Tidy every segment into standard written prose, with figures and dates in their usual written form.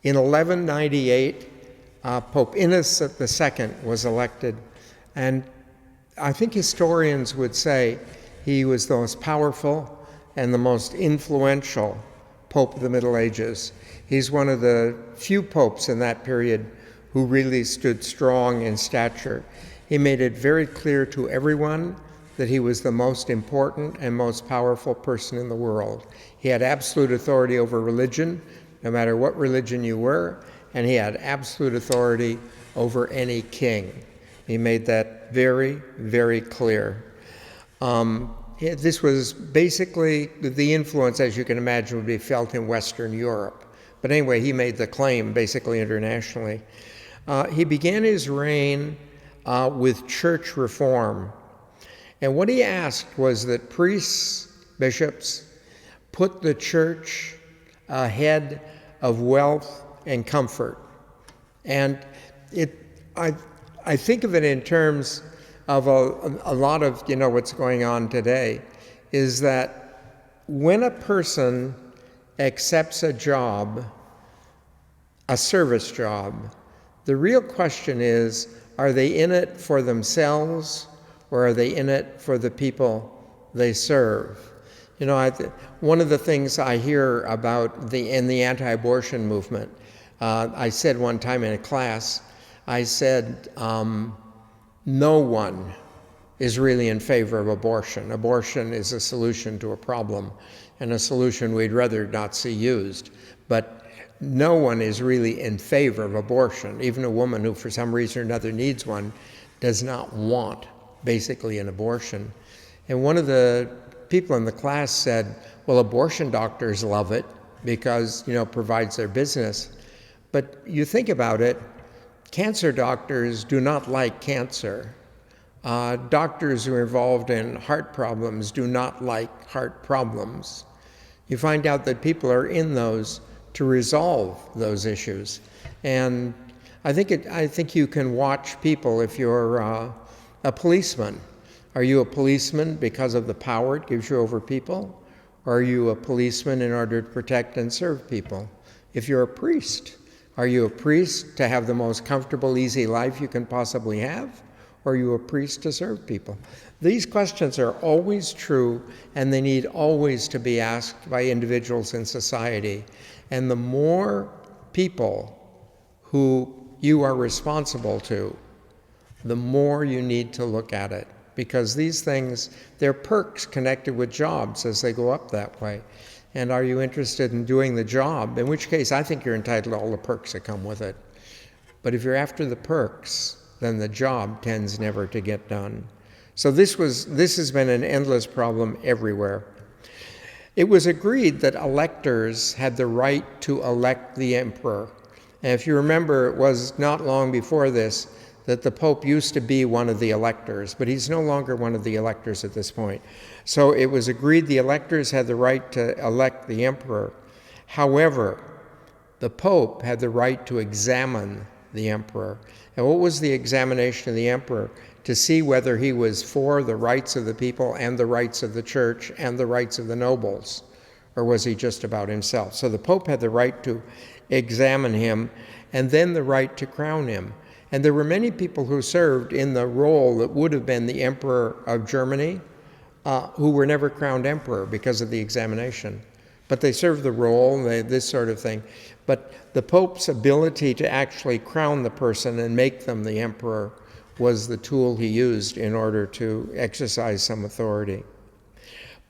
In 1198, Pope Innocent II was elected, and I think historians would say he was the most powerful and the most influential Pope of the Middle Ages. He's one of the few popes in that period who really stood strong in stature. He made it very clear to everyone that he was the most important and most powerful person in the world. He had absolute authority over religion, no matter what religion you were, and he had absolute authority over any king. He made that very, very clear. This was basically, the influence, as you can imagine, would be felt in Western Europe. But anyway, he made the claim basically internationally. He began his reign with church reform. And what he asked was that priests, bishops, put the church ahead of wealth and comfort. And I think of it in terms of a lot of, what's going on today, is that when a person accepts a job, a service job, the real question is, are they in it for themselves or are they in it for the people they serve? One of the things I hear about in the anti-abortion movement, I said one time in a class, I said, no one is really in favor of abortion. Abortion is a solution to a problem, and a solution we'd rather not see used. But no one is really in favor of abortion. Even a woman who for some reason or another needs one does not want, basically, an abortion. And one of the people in the class said, well, abortion doctors love it because, provides their business. But you think about it, cancer doctors do not like cancer. Doctors who are involved in heart problems do not like heart problems. You find out that people are in those to resolve those issues. And I think you can watch people if you're a policeman. Are you a policeman because of the power it gives you over people? Or are you a policeman in order to protect and serve people? If you're a priest, are you a priest to have the most comfortable, easy life you can possibly have? Or are you a priest to serve people? These questions are always true, and they need always to be asked by individuals in society. And the more people who you are responsible to, the more you need to look at it. Because these things, they're perks connected with jobs as they go up that way. And are you interested in doing the job? In which case, I think you're entitled to all the perks that come with it. But if you're after the perks, then the job tends never to get done. So this has been an endless problem everywhere. It was agreed that electors had the right to elect the emperor. And if you remember, it was not long before this that the Pope used to be one of the electors, but he's no longer one of the electors at this point. So it was agreed the electors had the right to elect the emperor. However, the Pope had the right to examine the emperor. And what was the examination of the emperor? To see whether he was for the rights of the people and the rights of the church and the rights of the nobles, or was he just about himself? So the Pope had the right to examine him and then the right to crown him. And there were many people who served in the role that would have been the Emperor of Germany who were never crowned emperor because of the examination. But they served the role, this sort of thing. But the Pope's ability to actually crown the person and make them the emperor was the tool he used in order to exercise some authority.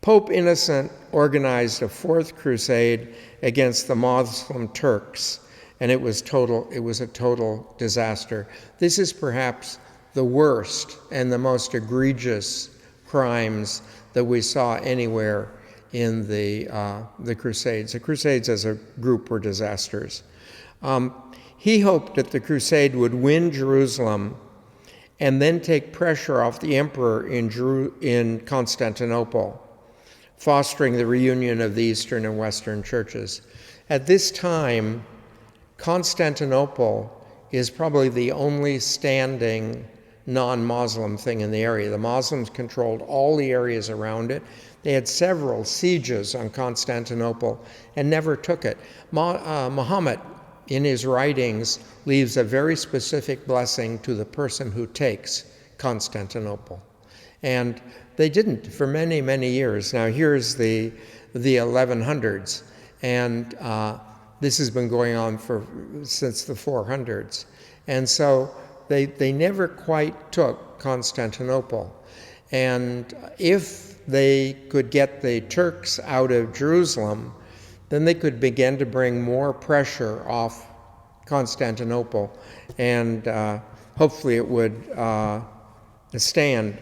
Pope Innocent organized a fourth crusade against the Muslim Turks, and it was a total disaster. This is perhaps the worst and the most egregious crimes that we saw anywhere in the Crusades. The Crusades as a group were disasters. He hoped that the crusade would win Jerusalem and then take pressure off the emperor in Constantinople, fostering the reunion of the Eastern and Western churches. At this time, Constantinople is probably the only standing non-Muslim thing in the area. The Muslims controlled all the areas around it. They had several sieges on Constantinople and never took it. Muhammad in his writings, leaves a very specific blessing to the person who takes Constantinople. And they didn't for many, many years. Now here's the 1100s, and this has been going on since the 400s. And so they never quite took Constantinople. And if they could get the Turks out of Jerusalem, then they could begin to bring more pressure off Constantinople, and hopefully it would stand.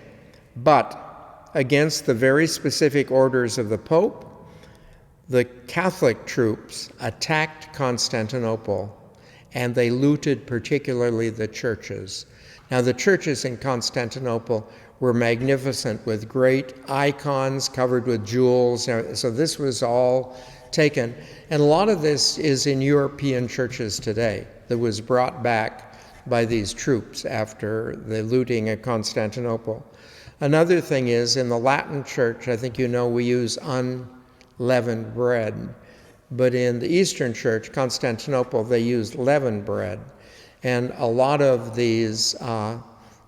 But against the very specific orders of the Pope, the Catholic troops attacked Constantinople, and they looted particularly the churches. Now, the churches in Constantinople were magnificent with great icons covered with jewels. So this was all taken. And a lot of this is in European churches today that was brought back by these troops after the looting at Constantinople. Another thing is, in the Latin church, I think you know, we use unleavened bread. But in the Eastern church, Constantinople, they used leavened bread. And a lot of these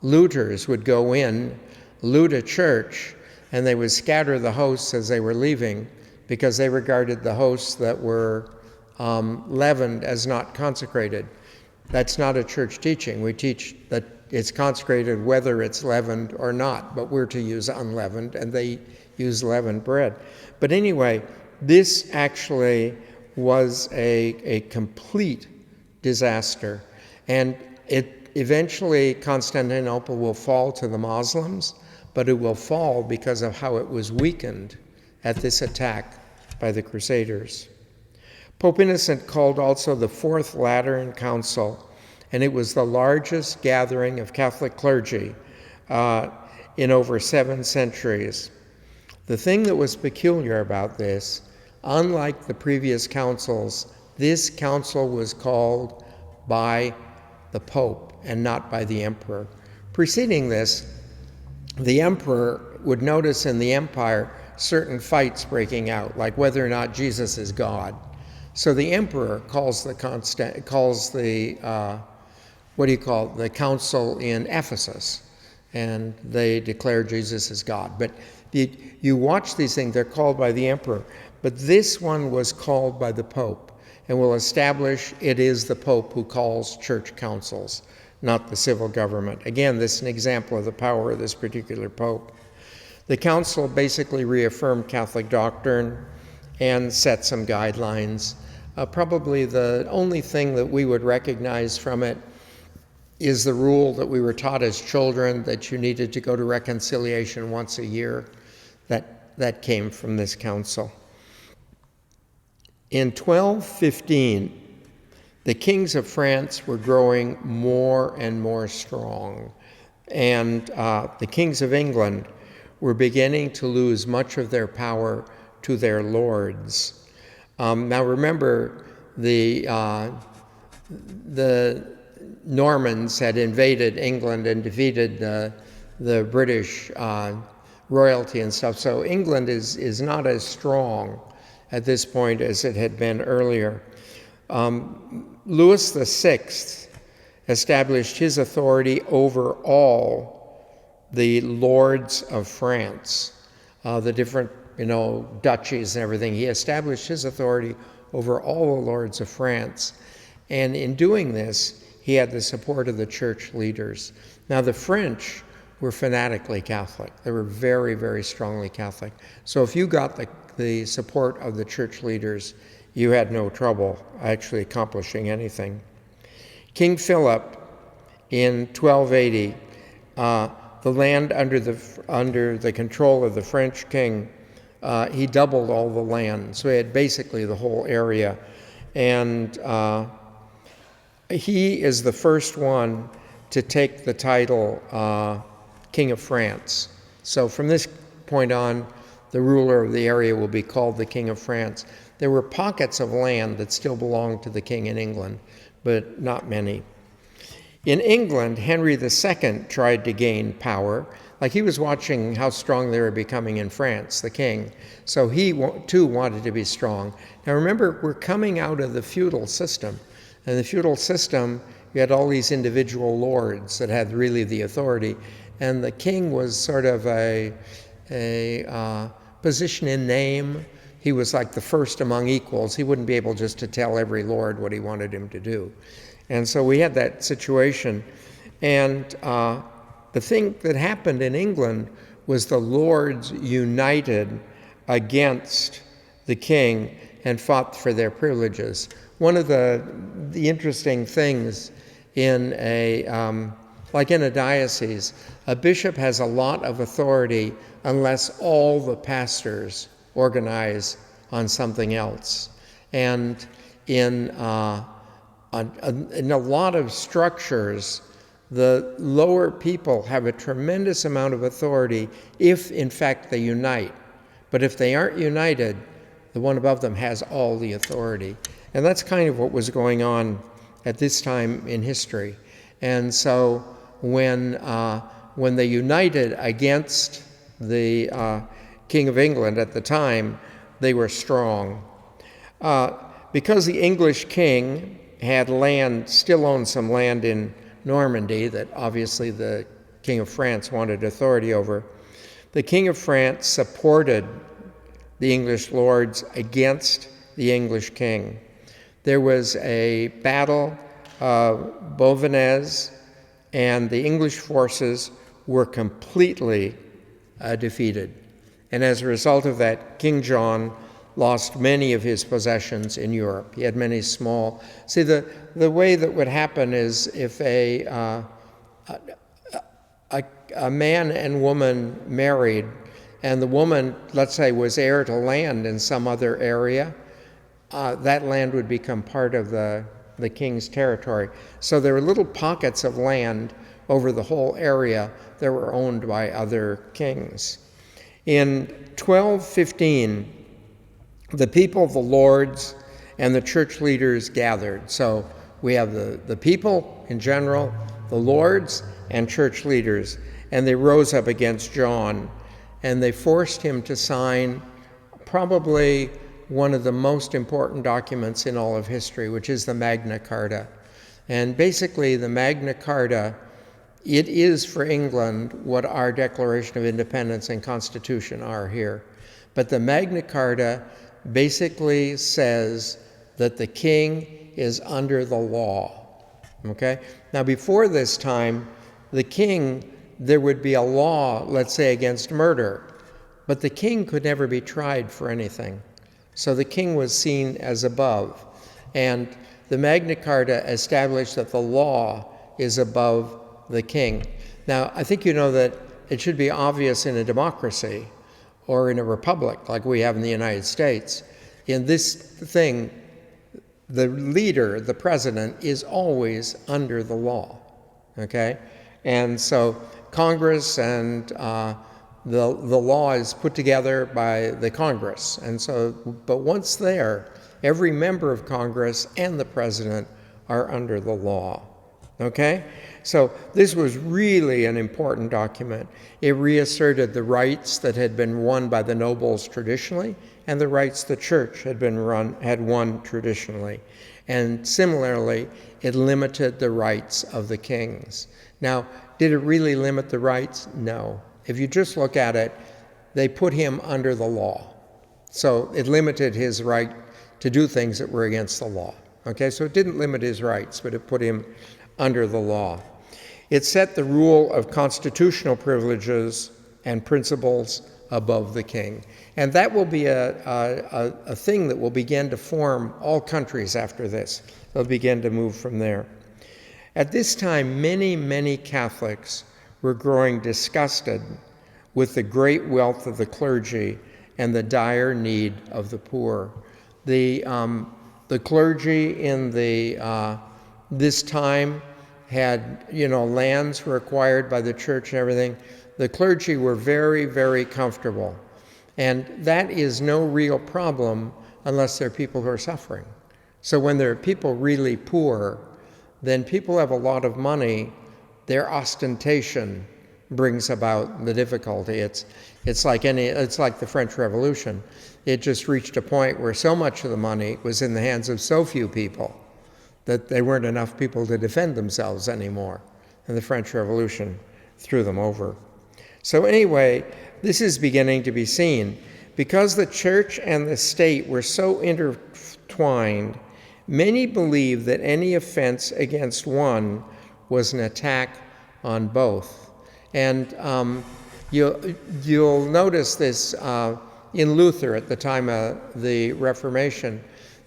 looters would go in, loot a church, and they would scatter the hosts as they were leaving, because they regarded the hosts that were leavened as not consecrated. That's not a church teaching. We teach that it's consecrated whether it's leavened or not, but we're to use unleavened, and they use leavened bread. But anyway, this actually was a complete disaster. And eventually Constantinople will fall to the Muslims, but it will fall because of how it was weakened at this attack by the Crusaders. Pope Innocent called also the Fourth Lateran Council, and it was the largest gathering of Catholic clergy in over 7 centuries. The thing that was peculiar about this, unlike the previous councils, this council was called by the Pope and not by the Emperor. Preceding this, the Emperor would notice in the empire certain fights breaking out, like whether or not Jesus is God. So the Emperor calls the council in Ephesus, and they declare Jesus is God. But you watch these things, they're called by the Emperor. But this one was called by the Pope, and will establish it is the Pope who calls church councils, not the civil government. Again, this is an example of the power of this particular Pope. The council basically reaffirmed Catholic doctrine and set some guidelines. Probably the only thing that we would recognize from it is the rule that we were taught as children that you needed to go to reconciliation once a year. That came from this council. In 1215, the kings of France were growing more and more strong, and the kings of England were beginning to lose much of their power to their lords. Now remember, the Normans had invaded England and defeated the British royalty and stuff, so England is not as strong at this point as it had been earlier. Louis VI established his authority over all the lords of France, the different duchies and everything. He established his authority over all the lords of France. And in doing this, he had the support of the church leaders. Now, the French were fanatically Catholic. They were very, very strongly Catholic. So if you got the support of the church leaders, you had no trouble actually accomplishing anything. King Philip, in 1280, the land under the control of the French king, he doubled all the land. So he had basically the whole area. And he is the first one to take the title King of France. So from this point on, the ruler of the area will be called the King of France. There were pockets of land that still belonged to the king in England, but not many. In England, Henry II tried to gain power. Like, he was watching how strong they were becoming in France, the king. So he too wanted to be strong. Now remember, we're coming out of the feudal system. In the feudal system, you had all these individual lords that had really the authority, and the king was sort of a position in name. He was like the first among equals. He wouldn't be able just to tell every lord what he wanted him to do. And so we had that situation. And the thing that happened in England was the lords united against the king and fought for their privileges. One of the interesting things in like in a diocese, a bishop has a lot of authority unless all the pastors organize on something else. And in a lot of structures, the lower people have a tremendous amount of authority if, in fact, they unite. But if they aren't united, the one above them has all the authority. And that's kind of what was going on at this time in history. And so when they united against the King of England at the time, they were strong. Because the English king had land, still owned some land in Normandy that obviously the King of France wanted authority over, the King of France supported the English lords against the English king. There was a battle of Bovinez, and the English forces were completely defeated. And as a result of that, King John lost many of his possessions in Europe. He had many small. See, the way that would happen is if a man and woman married, and the woman, let's say, was heir to land in some other area, that land would become part of the king's territory. So there were little pockets of land over the whole area that were owned by other kings. In 1215, the people, the lords, and the church leaders gathered. So we have the people in general, the lords, and church leaders, and they rose up against John, and they forced him to sign probably one of the most important documents in all of history, which is the Magna Carta. And basically, the Magna Carta, it is for England what our Declaration of Independence and Constitution are here. But the Magna Carta basically says that the king is under the law. Okay? Now, before this time, the king, there would be a law, let's say, against murder, but the king could never be tried for anything. So the king was seen as above. And the Magna Carta established that the law is above the king. Now, I think you know that it should be obvious in a democracy or in a republic like we have in the United States. In this thing, the leader, the president, is always under the law, okay? And so Congress and the law is put together by the Congress. And so, but once there, every member of Congress and the president are under the law, okay? So this was really an important document. It reasserted the rights that had been won by the nobles traditionally and the rights the church had won traditionally. And similarly, it limited the rights of the kings. Now, did it really limit the rights? No. If you just look at it, they put him under the law. So it limited his right to do things that were against the law. Okay, so it didn't limit his rights, but it put him under the law. It set the rule of constitutional privileges and principles above the king. And that will be a thing that will begin to form all countries after this. They'll begin to move from there. At this time, many, many Catholics were growing disgusted with the great wealth of the clergy and the dire need of the poor. The clergy in this time had, lands were acquired by the church and everything. The clergy were very, very comfortable. And that is no real problem unless there are people who are suffering. So when there are people really poor, then people have a lot of money. Their ostentation brings about the difficulty. It's like the French Revolution. It just reached a point where so much of the money was in the hands of so few people that there weren't enough people to defend themselves anymore. And the French Revolution threw them over. So anyway, this is beginning to be seen. Because the church and the state were so intertwined, many believed that any offense against one was an attack on both. And you'll notice this in Luther at the time of the Reformation.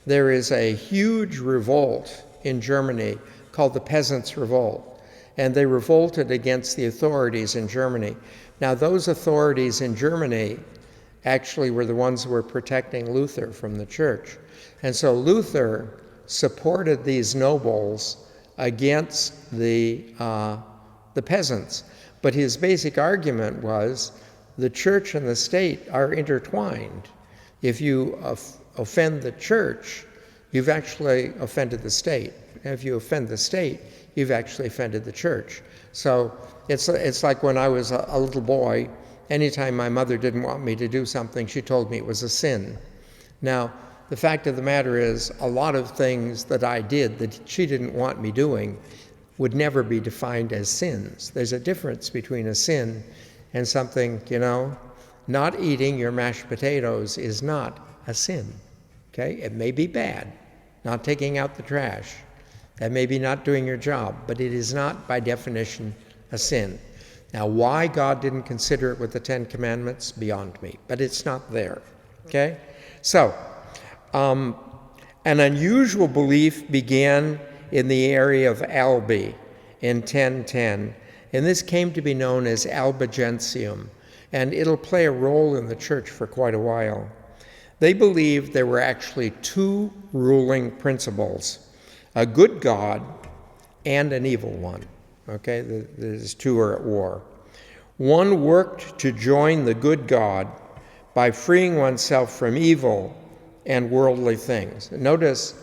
There is a huge revolt in Germany called the Peasants Revolt, and they revolted against the authorities in Germany. Now, those authorities in Germany actually were the ones who were protecting Luther from the church. And so Luther supported these nobles against the peasants. But his basic argument was the church and the state are intertwined. If you offend the church, you've actually offended the state. And if you offend the state, you've actually offended the church. So it's like when I was a little boy, anytime my mother didn't want me to do something, she told me it was a sin. Now, the fact of the matter is, a lot of things that I did that she didn't want me doing would never be defined as sins. There's a difference between a sin and something, not eating your mashed potatoes is not a sin, okay? It may be bad, not taking out the trash. That may be not doing your job, but it is not, by definition, a sin. Now, why God didn't consider it with the Ten Commandments, beyond me, but it's not there, okay? So, an unusual belief began in the area of Albi in 1010, and this came to be known as Alba Gentium, and it'll play a role in the church for quite a while. They believed there were actually two ruling principles, a good God and an evil one. Okay, these two are at war. One worked to join the good God by freeing oneself from evil and worldly things. Notice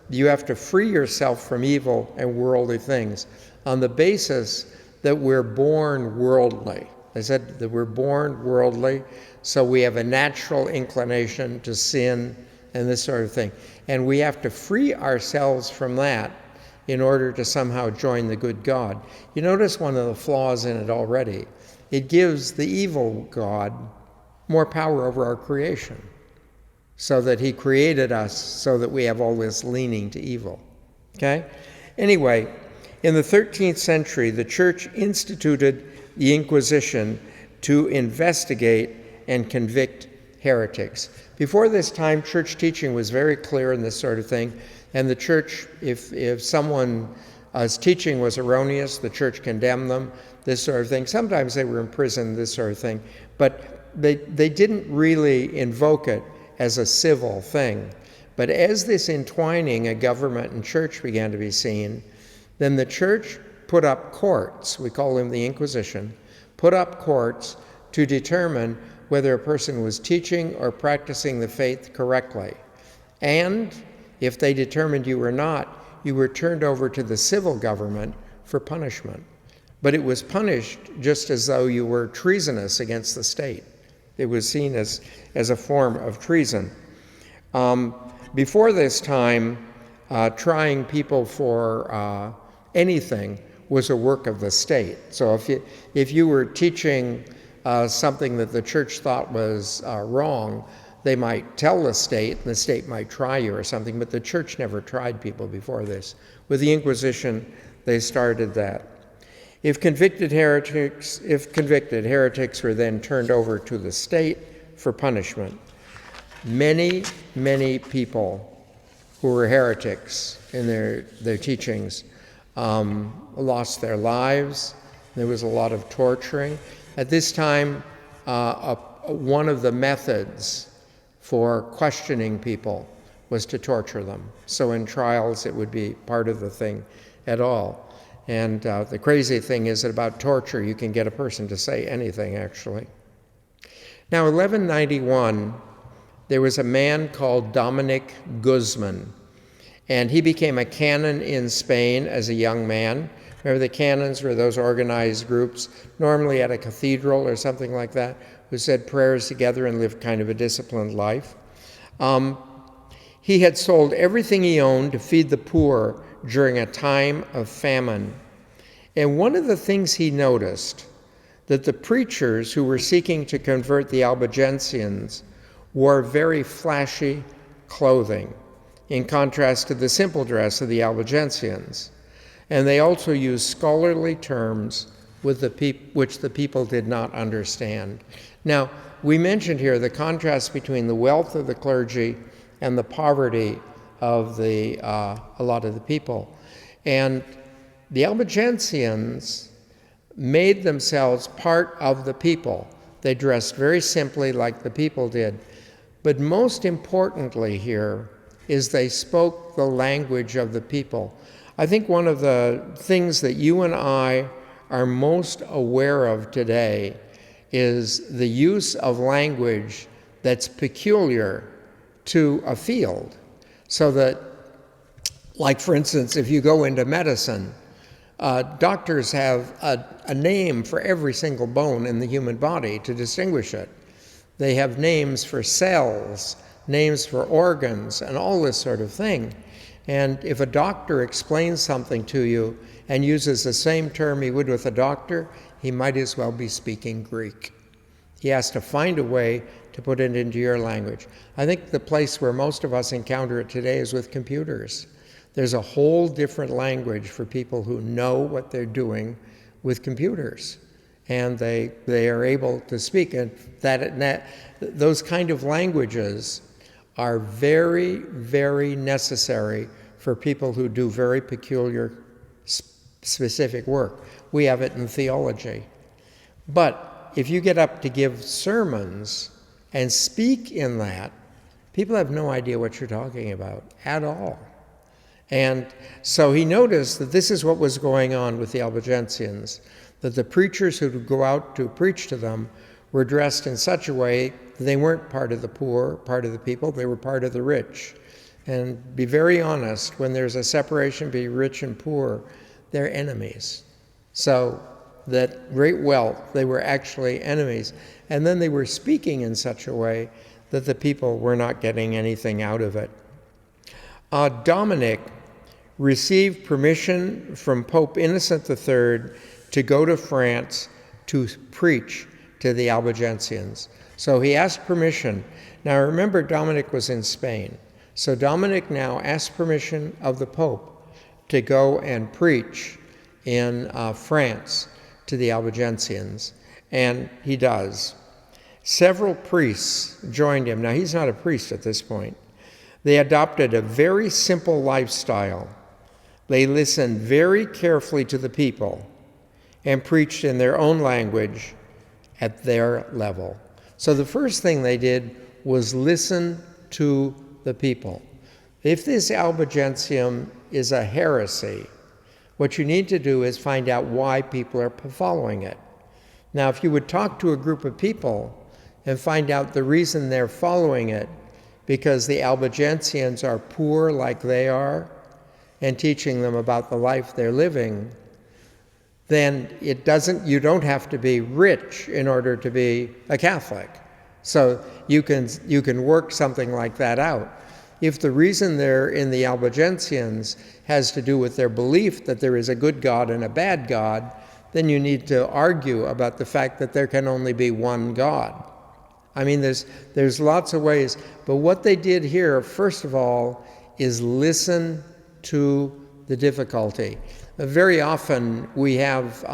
you have to free yourself from evil and worldly things on the basis that we're born worldly. I said that we're born worldly, so we have a natural inclination to sin and this sort of thing. And we have to free ourselves from that in order to somehow join the good God. You notice one of the flaws in it already. It gives the evil God more power over our creation, so that he created us so that we have all this leaning to evil. Okay? Anyway, in the 13th century, the church instituted the Inquisition to investigate and convict heretics. Before this time, church teaching was very clear in this sort of thing, and the church, if someone's teaching was erroneous, the church condemned them, this sort of thing. Sometimes they were imprisoned, this sort of thing, but they didn't really invoke it as a civil thing. But as this entwining of government and church began to be seen, then the church put up courts, we call them the Inquisition, put up courts to determine whether a person was teaching or practicing the faith correctly. And if they determined you were not, you were turned over to the civil government for punishment. But it was punished just as though you were treasonous against the state. It was seen as a form of treason. Before this time, trying people for anything was a work of the state. So if you were teaching something that the church thought was wrong, they might tell the state, and the state might try you or something, but the church never tried people before this. With the Inquisition, they started that. If convicted, heretics were then turned over to the state for punishment. Many, many people who were heretics in their teachings lost their lives. There was a lot of torturing. At this time, one of the methods for questioning people was to torture them. So in trials, it would be part of the thing at all. And the crazy thing is that about torture, you can get a person to say anything, actually. Now, 1191, there was a man called Dominic Guzman, and he became a canon in Spain as a young man. Remember, the canons were those organized groups, normally at a cathedral or something like that, who said prayers together and lived kind of a disciplined life. He had sold everything he owned to feed the poor during a time of famine. And one of the things he noticed, that the preachers who were seeking to convert the Albigensians wore very flashy clothing, in contrast to the simple dress of the Albigensians. And they also used scholarly terms which the people did not understand. Now, we mentioned here the contrast between the wealth of the clergy and the poverty of a lot of the people. And the Albigensians made themselves part of the people. They dressed very simply like the people did. But most importantly here is they spoke the language of the people. I think one of the things that you and I are most aware of today is the use of language that's peculiar to a field. So that, like for instance, if you go into medicine, doctors have a name for every single bone in the human body to distinguish it. They have names for cells, names for organs, and all this sort of thing. And if a doctor explains something to you and uses the same term he would with a doctor, he might as well be speaking Greek. He has to find a way to put it into your language. I think the place where most of us encounter it today is with computers. There's a whole different language for people who know what they're doing with computers. And they are able to speak. And those kind of languages are very, very necessary for people who do very peculiar, specific work. We have it in theology. But if you get up to give sermons and speak in that, people have no idea what you're talking about at all. And so he noticed that this is what was going on with the Albigensians, that the preachers who would go out to preach to them were dressed in such a way that they weren't part of the poor, part of the people, they were part of the rich. And be very honest, when there's a separation between rich and poor, they're enemies. So that great wealth, they were actually enemies. And then they were speaking in such a way that the people were not getting anything out of it. Dominic received permission from Pope Innocent III to go to France to preach to the Albigensians. So he asked permission. Now remember, Dominic was in Spain. So Dominic now asked permission of the Pope to go and preach in France to the Albigensians, and he does. Several priests joined him. Now he's not a priest at this point. They adopted a very simple lifestyle. They listened very carefully to the people and preached in their own language at their level. So the first thing they did was listen to the people. If this Albigensium is a heresy, what you need to do is find out why people are following it. Now, if you would talk to a group of people and find out the reason they're following it, because the Albigensians are poor like they are, and teaching them about the life they're living, then you don't have to be rich in order to be a Catholic. So you can work something like that out. If the reason they're in the Albigensians has to do with their belief that there is a good God and a bad God, then you need to argue about the fact that there can only be one God. I mean, there's lots of ways, but what they did here, first of all, is listen to the difficulty. Very often we have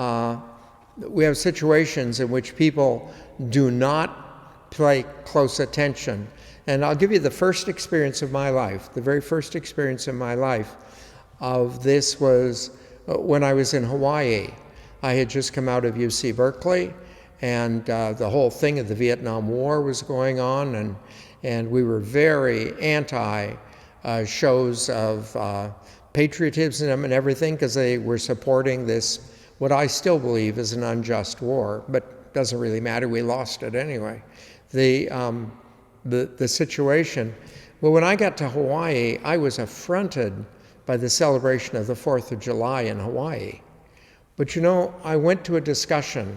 situations in which people do not pay close attention. And I'll give you the first experience of my life. The very first experience in my life of this was when I was in Hawaii. I had just come out of UC Berkeley, and the whole thing of the Vietnam War was going on, and we were very anti shows of patriotism and everything, because they were supporting this, what I still believe is an unjust war, but it doesn't really matter, we lost it anyway. The situation. Well, when I got to Hawaii, I was affronted by the celebration of the 4th of July in Hawaii. But you know, I went to a discussion,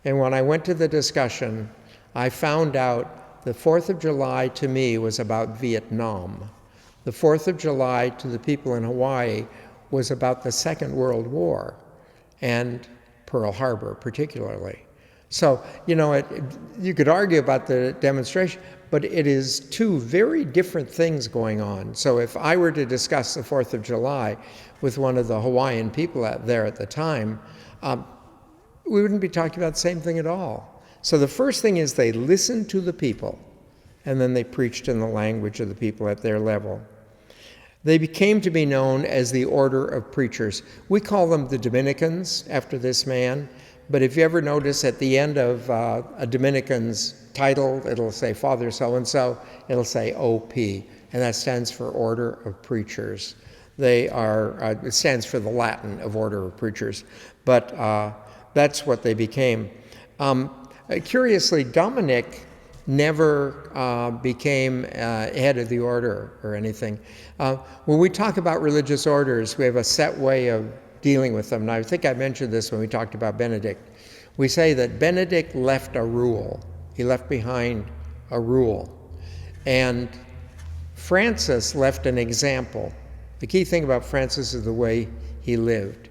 and when I went to the discussion, I found out the 4th of July to me was about Vietnam. The 4th of July to the people in Hawaii was about the Second World War and Pearl Harbor particularly. So, you could argue about the demonstration, but it is two very different things going on. So if I were to discuss the 4th of July with one of the Hawaiian people out there at the time, we wouldn't be talking about the same thing at all. So the first thing is they listened to the people, and then they preached in the language of the people at their level. They became to be known as the Order of Preachers. We call them the Dominicans after this man, but if you ever notice at the end of a Dominican's title, it'll say Father so-and-so, it'll say OP, and that stands for Order of Preachers. They are, it stands for the Latin of Order of Preachers, but that's what they became. Curiously, Dominic never became head of the order or anything. When we talk about religious orders, we have a set way of dealing with them. And I think I mentioned this when we talked about Benedict. We say that Benedict left a rule. He left behind a rule. And Francis left an example. The key thing about Francis is the way he lived.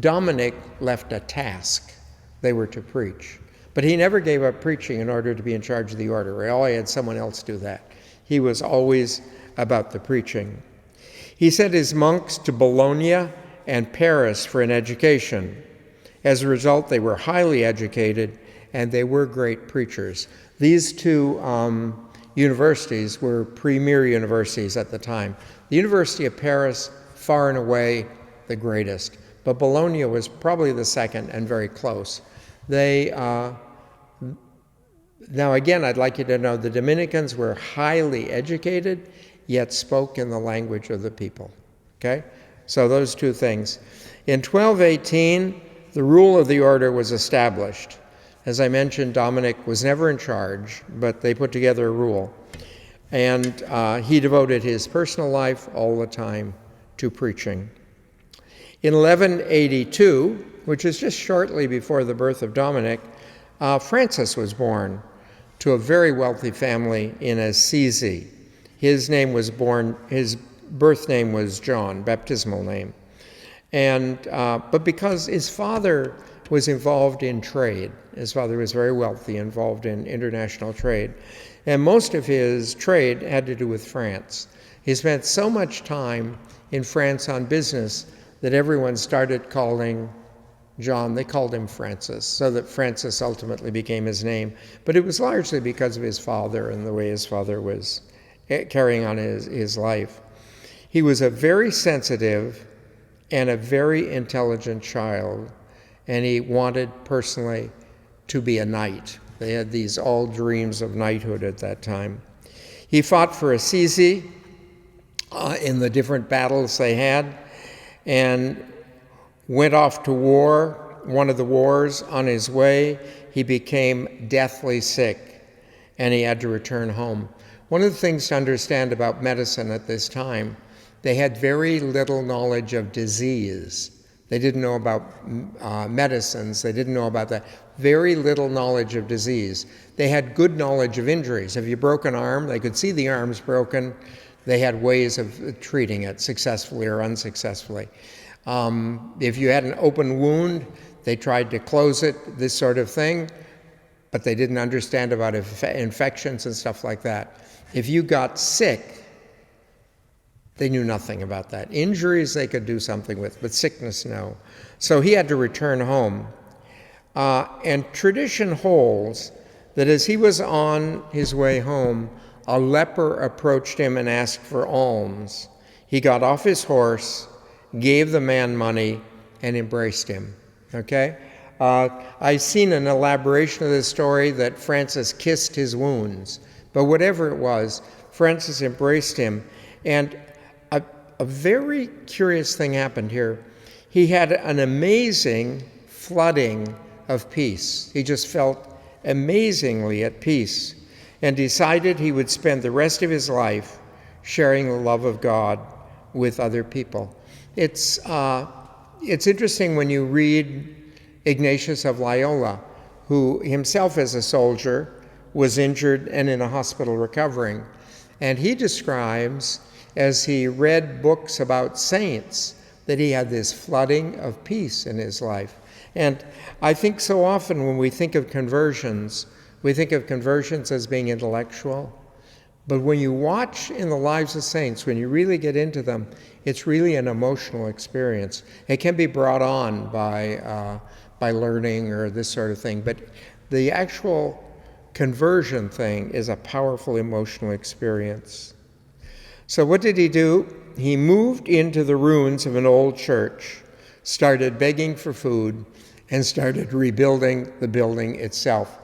Dominic left a task. They were to preach. But he never gave up preaching in order to be in charge of the order. He always had someone else do that. He was always about the preaching. He sent his monks to Bologna and Paris for an education. As a result, they were highly educated and they were great preachers. These two universities were premier universities at the time. The University of Paris, far and away the greatest, but Bologna was probably the second and very close. Now again, I'd like you to know the Dominicans were highly educated, yet spoke in the language of the people, okay? So those two things. In 1218, the rule of the order was established. As I mentioned, Dominic was never in charge, but they put together a rule. And he devoted his personal life all the time to preaching. In 1182, which is just shortly before the birth of Dominic, Francis was born to a very wealthy family in Assisi. His birth name was John, baptismal name. And but because his father was involved in trade, his father was very wealthy, involved in international trade, and most of his trade had to do with France. He spent so much time in France on business that everyone started calling John, they called him Francis, so that Francis ultimately became his name. But it was largely because of his father and the way his father was carrying on his life. He was a very sensitive and a very intelligent child, and he wanted personally to be a knight. They had these all dreams of knighthood at that time. He fought for Assisi in the different battles they had, and went off to war. One of the wars, on his way, he became deathly sick, and he had to return home. One of the things to understand about medicine at this time, they had very little knowledge of disease. They didn't know about medicines. They didn't know about that. Very little knowledge of disease. They had good knowledge of injuries. If you broke an arm, they could see the arm's broken. They had ways of treating it successfully or unsuccessfully. If you had an open wound, they tried to close it, this sort of thing, but they didn't understand about infections and stuff like that. If you got sick, they knew nothing about that. Injuries they could do something with, but sickness, no. So he had to return home. And tradition holds that as he was on his way home, a leper approached him and asked for alms. He got off his horse, gave the man money, and embraced him, okay? I've seen an elaboration of this story that Francis kissed his wounds, but whatever it was, Francis embraced him, and a very curious thing happened here. He had an amazing flooding of peace. He just felt amazingly at peace and decided he would spend the rest of his life sharing the love of God with other people. It's interesting when you read Ignatius of Loyola, who himself as a soldier was injured and in a hospital recovering. And he describes as he read books about saints, that he had this flooding of peace in his life. And I think so often when we think of conversions, we think of conversions as being intellectual. But when you watch in the lives of saints, when you really get into them, it's really an emotional experience. It can be brought on by learning or this sort of thing, but the actual conversion thing is a powerful emotional experience. So what did he do? He moved into the ruins of an old church, started begging for food, and started rebuilding the building itself.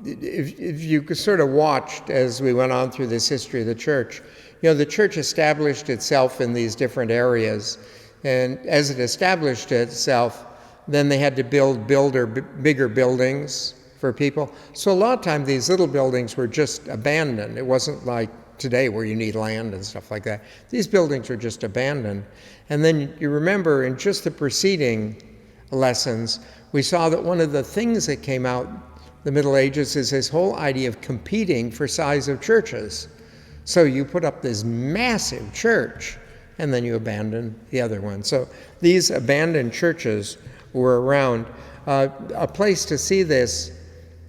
If you sort of watched as we went on through this history of the church, the church established itself in these different areas, and as it established itself, then they had to build bigger buildings for people. So a lot of times these little buildings were just abandoned. It wasn't like today where you need land and stuff like that. These buildings were just abandoned. And then you remember in just the preceding lessons, we saw that one of the things that came out the Middle Ages is this whole idea of competing for size of churches. So you put up this massive church, and then you abandon the other one. So these abandoned churches were around. A place to see this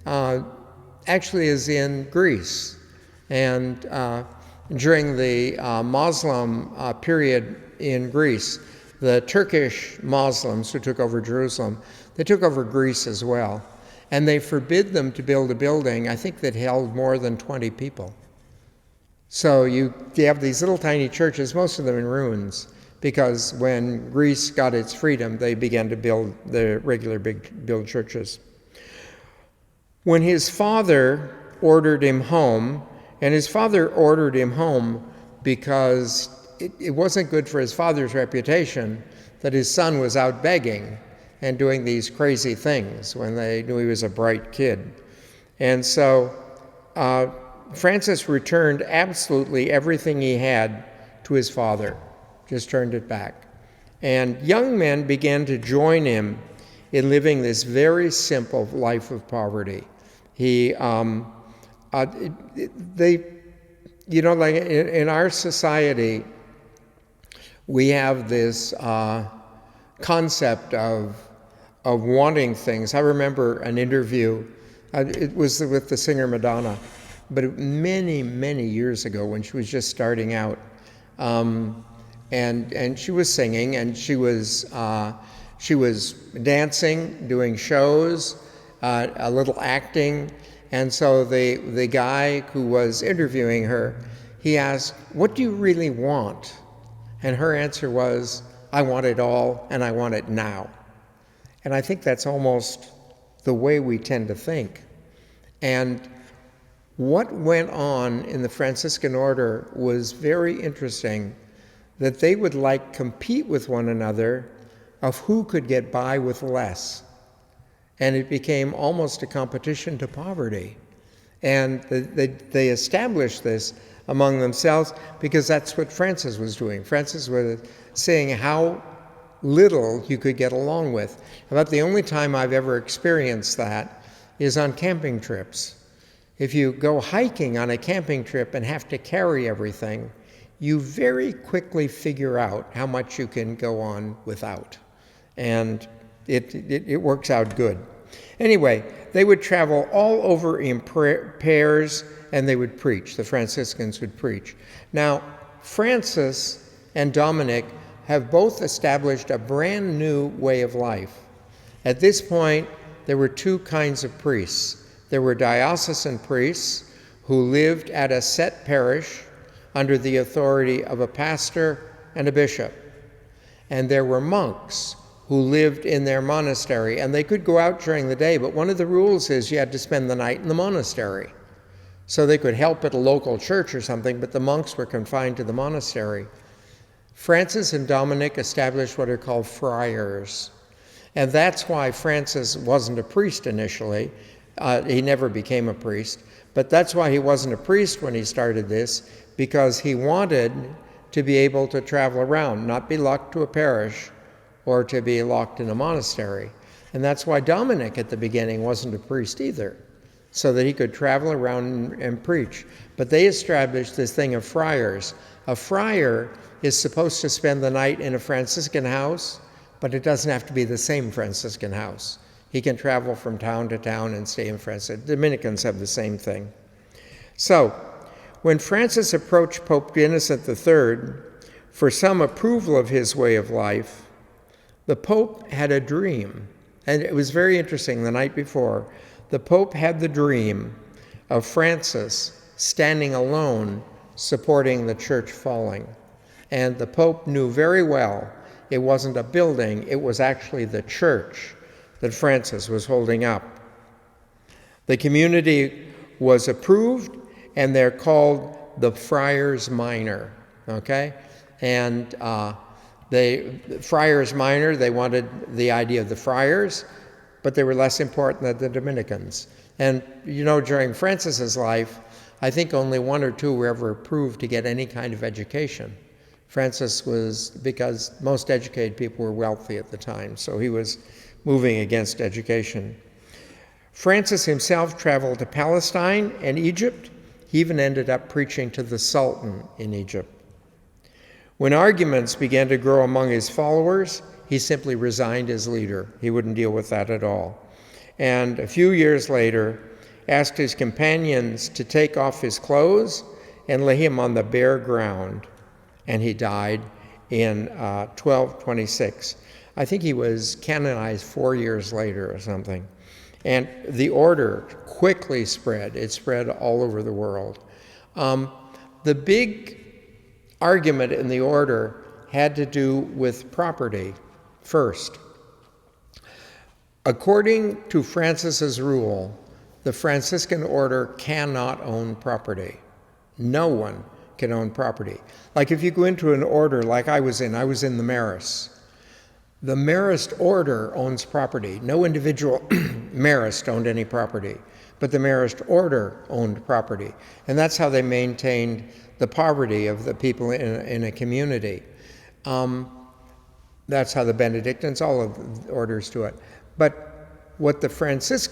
actually is in Greece. And during the Muslim period in Greece, the Turkish Muslims who took over Jerusalem, they took over Greece as well. And they forbid them to build a building, I think, that held more than 20 people. So you have these little tiny churches, most of them in ruins, because when Greece got its freedom, they began to build the regular build churches. When his father ordered him home, and his father ordered him home because it wasn't good for his father's reputation that his son was out begging and doing these crazy things when they knew he was a bright kid. And so Francis returned absolutely everything he had to his father, just turned it back. And young men began to join him in living this very simple life of poverty. Like in our society, we have this concept of wanting things. I remember an interview, it was with the singer Madonna, but many, many years ago when she was just starting out. And she was singing, and she was dancing, doing shows, a little acting. And so the guy who was interviewing her, he asked, "What do you really want?" And her answer was, "I want it all, and I want it now." And I think that's almost the way we tend to think. And what went on in the Franciscan order was very interesting, that they would compete with one another of who could get by with less. And it became almost a competition to poverty. And they established this among themselves because that's what Francis was doing. Francis was saying how little you could get along with. About the only time I've ever experienced that is on camping trips. If you go hiking on a camping trip and have to carry everything, you very quickly figure out how much you can go on without. And it works out good. Anyway, they would travel all over in pairs, and they would preach. The Franciscans would preach. Now, Francis and Dominic have both established a brand new way of life. At this point, there were two kinds of priests. There were diocesan priests who lived at a set parish under the authority of a pastor and a bishop. And there were monks who lived in their monastery, and they could go out during the day, but one of the rules is you had to spend the night in the monastery. So they could help at a local church or something, but the monks were confined to the monastery. Francis and Dominic established what are called friars. And that's why Francis wasn't a priest initially. He never became a priest. But that's why he wasn't a priest when he started this, because he wanted to be able to travel around, not be locked to a parish or to be locked in a monastery. And that's why Dominic at the beginning wasn't a priest either. so that he could travel around and preach. But they established this thing of friars. A friar is supposed to spend the night in a Franciscan house, but it doesn't have to be the same Franciscan house. He can travel from town to town and stay in Francis. Dominicans have the same thing. So, when Francis approached Pope Innocent III for some approval of his way of life, the Pope had a dream. And it was very interesting. The night before, the Pope had the dream of Francis standing alone supporting the church falling. And the Pope knew very well it wasn't a building, it was actually the church that Francis was holding up. The community was approved, and they're called the Friars Minor, okay? And Friars Minor, they wanted the idea of the friars, but they were less important than the Dominicans. And during Francis's life, I think only one or two were ever approved to get any kind of education. Francis was, because most educated people were wealthy at the time, so he was moving against education. Francis himself traveled to Palestine and Egypt. He even ended up preaching to the Sultan in Egypt. When arguments began to grow among his followers, he simply resigned as leader. He wouldn't deal with that at all. And a few years later, asked his companions to take off his clothes and lay him on the bare ground. And he died in 1226. I think he was canonized 4 years later or something. And the order quickly spread. It spread all over the world. The big argument in the order had to do with property first. According to Francis's rule, the Franciscan order cannot own property. No one can own property. Like if you go into an order like I was in the Marist. The Marist order owns property. No individual Marist owned any property, but the Marist order owned property. And that's how they maintained the poverty of the people in a community. That's how the Benedictines, all of the orders do it. But what Francis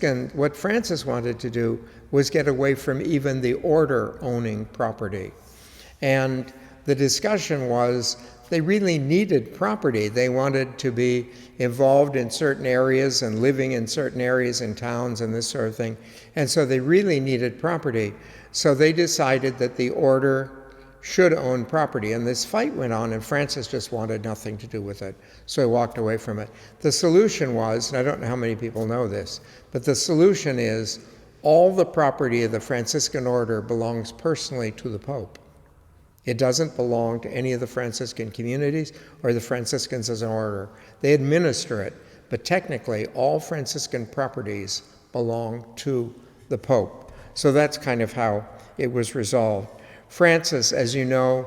wanted to do was get away from even the order owning property. And the discussion was they really needed property. They wanted to be involved in certain areas and living in certain areas in towns and this sort of thing. And so they really needed property. So they decided that the order should own property. And this fight went on, and Francis just wanted nothing to do with it. So he walked away from it. The solution was, and I don't know how many people know this, but the solution is all the property of the Franciscan order belongs personally to the Pope. It doesn't belong to any of the Franciscan communities or the Franciscans as an order. They administer it, but technically all Franciscan properties belong to the Pope. So that's kind of how it was resolved. Francis, as you know,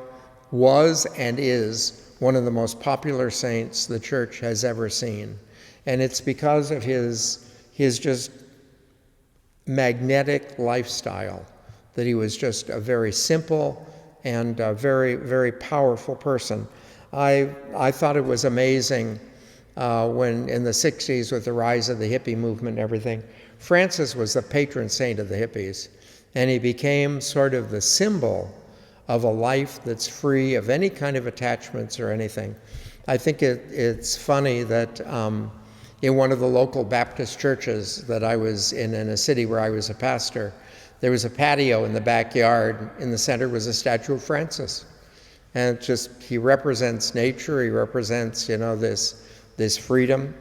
was and is one of the most popular saints the Church has ever seen. And it's because of his just magnetic lifestyle that he was just a very simple and a very, very powerful person. I thought it was amazing when in the 60s with the rise of the hippie movement and everything, Francis was the patron saint of the hippies. And he became sort of the symbol of a life that's free of any kind of attachments or anything. I think it's funny that in one of the local Baptist churches that I was in a city where I was a pastor, there was a patio in the backyard. In the center was a statue of Francis. And he represents nature, he represents, this freedom.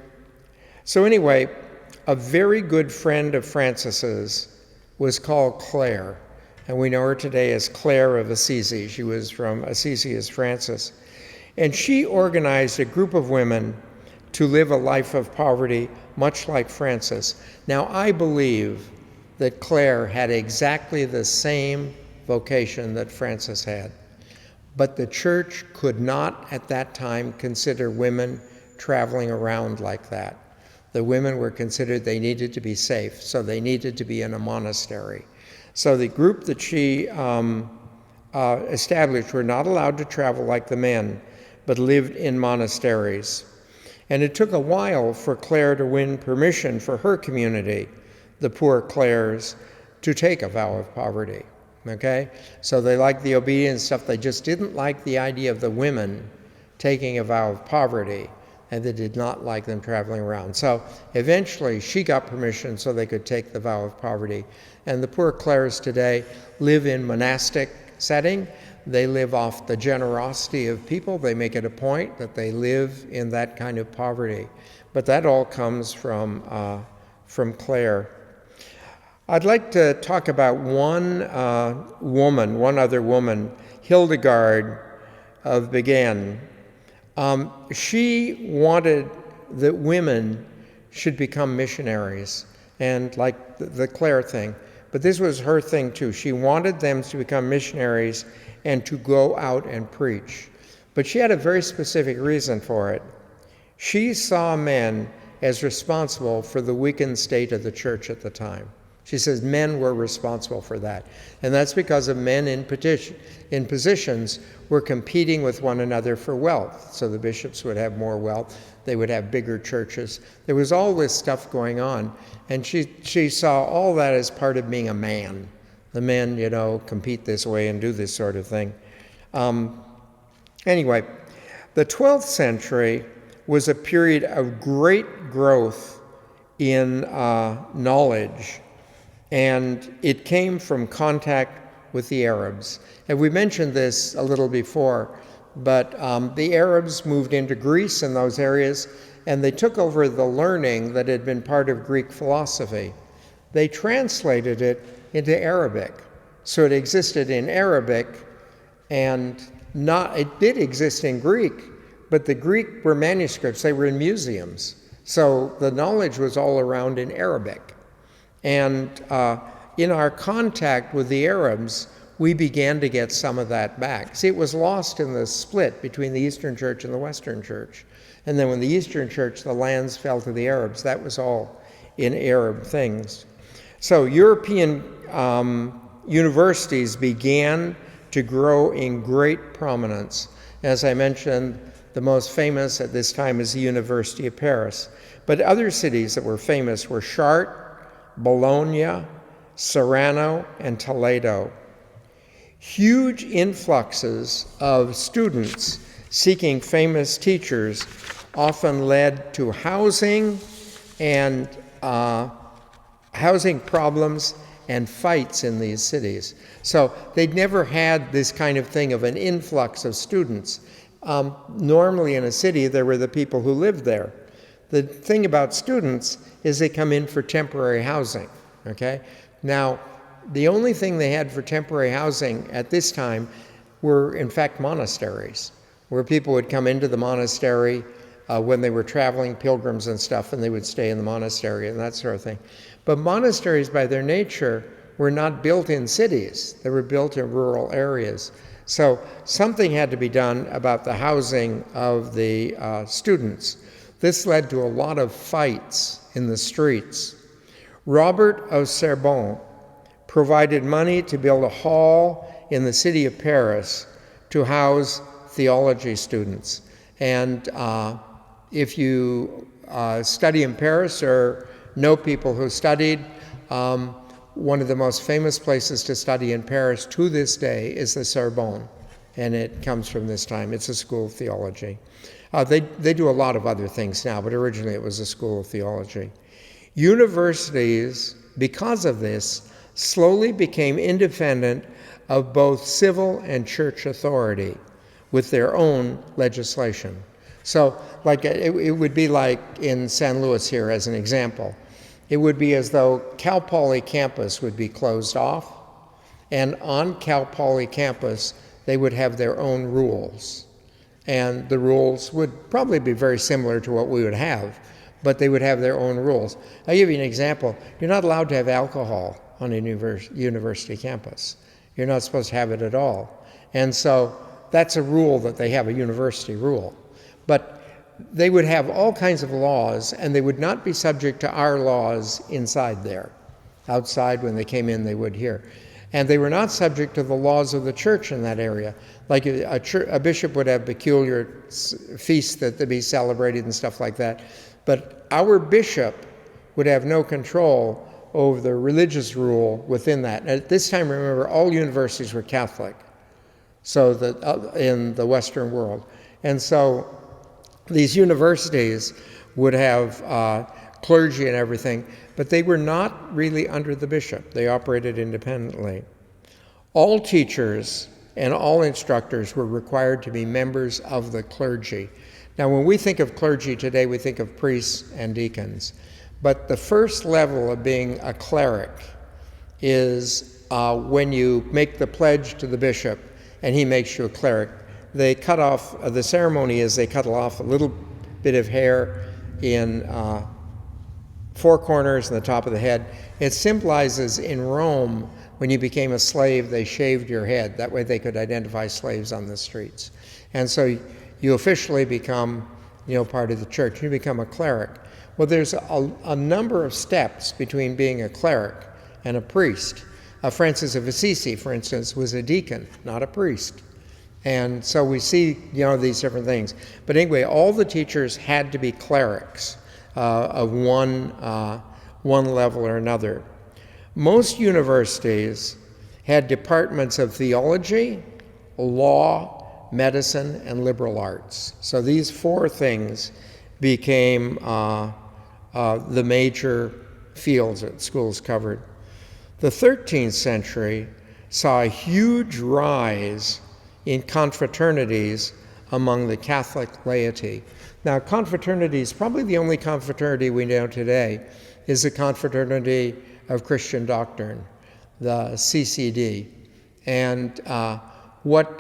So anyway, a very good friend of Francis's was called Clare. And we know her today as Clare of Assisi. She was from Assisi as Francis. And she organized a group of women to live a life of poverty, much like Francis. Now, I believe that Clare had exactly the same vocation that Francis had. But the church could not at that time consider women traveling around like that. The women were considered they needed to be safe, so they needed to be in a monastery. So the group that she established were not allowed to travel like the men, but lived in monasteries. And it took a while for Clare to win permission for her community, the poor Clares, to take a vow of poverty. Okay? So they liked the obedience stuff. They just didn't like the idea of the women taking a vow of poverty, and they did not like them traveling around. So eventually she got permission so they could take the vow of poverty. And the poor clerics today live in monastic setting. They live off the generosity of people. They make it a point that they live in that kind of poverty. But that all comes from Clare. I'd like to talk about one other woman, Hildegard of Bingen. She wanted that women should become missionaries, and like the Clare thing. But this was her thing too. She wanted them to become missionaries and to go out and preach. But she had a very specific reason for it. She saw men as responsible for the weakened state of the church at the time. She says men were responsible for that. And that's because of men in positions were competing with one another for wealth. So the bishops would have more wealth. They would have bigger churches. There was all this stuff going on. And she saw all that as part of being a man. The men, compete this way and do this sort of thing. Anyway, the 12th century was a period of great growth in knowledge. And it came from contact with the Arabs. And we mentioned this a little before, but the Arabs moved into Greece and those areas, and they took over the learning that had been part of Greek philosophy. They translated it into Arabic. So it existed in Arabic, and it did exist in Greek, but the Greek were manuscripts. They were in museums. So the knowledge was all around in Arabic. And in our contact with the Arabs, we began to get some of that back. See, it was lost in the split between the Eastern Church and the Western Church. And then when the Eastern Church, the lands fell to the Arabs, that was all in Arab things. So European universities began to grow in great prominence. As I mentioned, the most famous at this time is the University of Paris. But other cities that were famous were Chartres, Bologna, Serrano, and Toledo. Huge influxes of students seeking famous teachers often led to housing problems and fights in these cities. So they'd never had this kind of thing of an influx of students. Normally in a city, there were the people who lived there. The thing about students is they come in for temporary housing, okay? Now, the only thing they had for temporary housing at this time were, in fact, monasteries, where people would come into the monastery when they were traveling, pilgrims and stuff, and they would stay in the monastery and that sort of thing. But monasteries, by their nature, were not built in cities. They were built in rural areas. So something had to be done about the housing of the students. This led to a lot of fights in the streets. Robert of Sorbonne provided money to build a hall in the city of Paris to house theology students. And if you study in Paris or know people who studied, one of the most famous places to study in Paris to this day is the Sorbonne, and it comes from this time. It's a school of theology. They do a lot of other things now, but originally it was a school of theology. Universities, because of this, slowly became independent of both civil and church authority with their own legislation. So like it would be like in San Luis here as an example. It would be as though Cal Poly campus would be closed off, and on Cal Poly campus, they would have their own rules. And the rules would probably be very similar to what we would have, but they would have their own rules. I'll give you an example. You're not allowed to have alcohol on a university campus. You're not supposed to have it at all. And so that's a rule that they have, a university rule. But they would have all kinds of laws, and they would not be subject to our laws inside there. Outside, when they came in, they would here. And they were not subject to the laws of the church in that area. Like a bishop would have peculiar feasts that would be celebrated and stuff like that. But our bishop would have no control over the religious rule within that. And at this time, remember, all universities were Catholic, so that in the Western world. And so these universities would have clergy and everything, but they were not really under the bishop. They operated independently. All teachers and all instructors were required to be members of the clergy. Now, when we think of clergy today, we think of priests and deacons. But the first level of being a cleric is when you make the pledge to the bishop and he makes you a cleric. They cut off, the ceremony is they cut off a little bit of hair in four corners and the top of the head. It symbolizes in Rome, when you became a slave, they shaved your head. That way they could identify slaves on the streets. And so you officially become, part of the church. You become a cleric. Well, there's a number of steps between being a cleric and a priest. Francis of Assisi, for instance, was a deacon, not a priest. And so we see, these different things. But anyway, all the teachers had to be clerics of one level or another. Most universities had departments of theology, law, medicine, and liberal arts. So these four things became the major fields that schools covered. The 13th century saw a huge rise in confraternities among the Catholic laity. Now, confraternities, probably the only confraternity we know today is the Confraternity of Christian Doctrine, the CCD. And what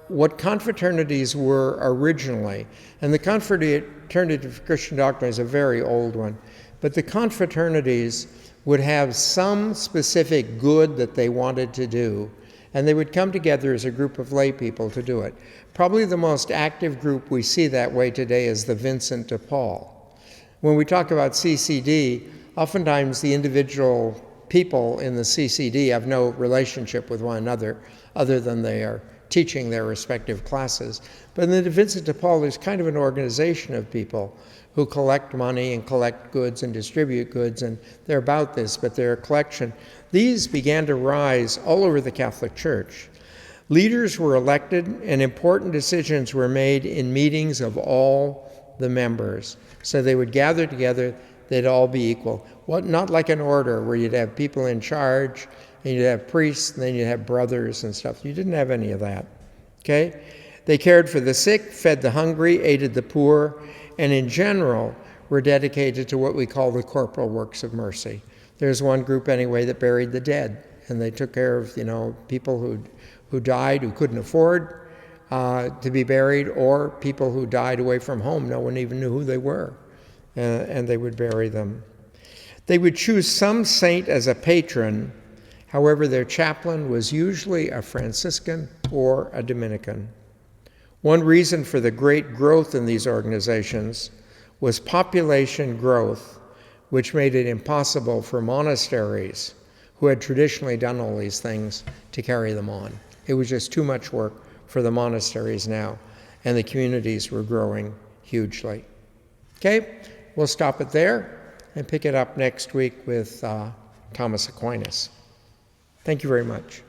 confraternities were originally, and the Confraternity of Christian Doctrine is a very old one, but the confraternities would have some specific good that they wanted to do, and they would come together as a group of lay people to do it. Probably the most active group we see that way today is the Vincent de Paul. When we talk about CCD, oftentimes the individual people in the CCD have no relationship with one another other than they are teaching their respective classes. But in the Vincent de Paul, there's kind of an organization of people who collect money and collect goods and distribute goods, and they're about this, but they're a collection. These began to rise all over the Catholic Church. Leaders were elected, and important decisions were made in meetings of all the members. So they would gather together, they'd all be equal. Not like an order where you'd have people in charge, and you'd have priests, and then you'd have brothers and stuff. You didn't have any of that, okay? They cared for the sick, fed the hungry, aided the poor, and in general were dedicated to what we call the corporal works of mercy. There's one group anyway that buried the dead, and they took care of people who died who couldn't afford to be buried, or people who died away from home. No one even knew who they were, and they would bury them. They would choose some saint as a patron. However, their chaplain was usually a Franciscan or a Dominican. One reason for the great growth in these organizations was population growth, which made it impossible for monasteries, who had traditionally done all these things, to carry them on. It was just too much work for the monasteries now, and the communities were growing hugely. Okay, we'll stop it there and pick it up next week with Thomas Aquinas. Thank you very much.